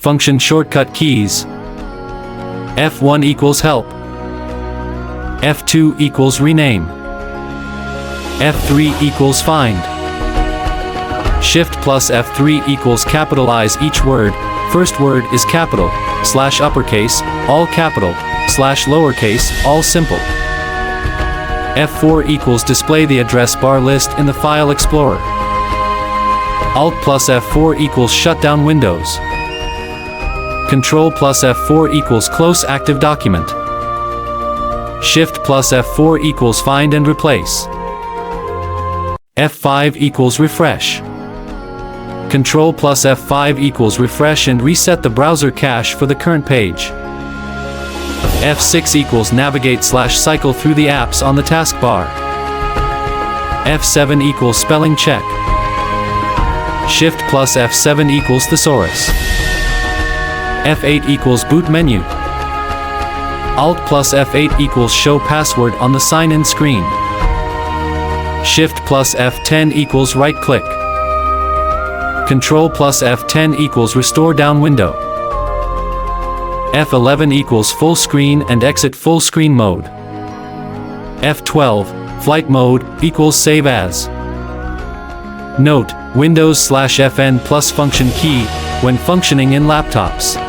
Function shortcut keys. F1 equals help. F2 equals rename. F3 equals find. Shift plus F3 equals capitalize each word. First word is capital, / uppercase, all capital, / lowercase, all simple. F4 equals display the address bar list in the File Explorer. Alt plus F4 equals shut down Windows. Control plus F4 equals close active document. Shift plus F4 equals find and replace. F5 equals refresh. Control plus F5 equals refresh and reset the browser cache for the current page. F6 equals navigate / cycle through the apps on the taskbar. F7 equals spelling check. Shift plus F7 equals thesaurus. F8 equals boot menu. Alt plus F8 equals show password on the sign-in screen. Shift plus F10 equals right-click. Control plus F10 equals restore down window. F11 equals full screen and exit full screen mode. F12, flight mode, equals save as. Note, Windows /FN plus function key, when functioning in laptops.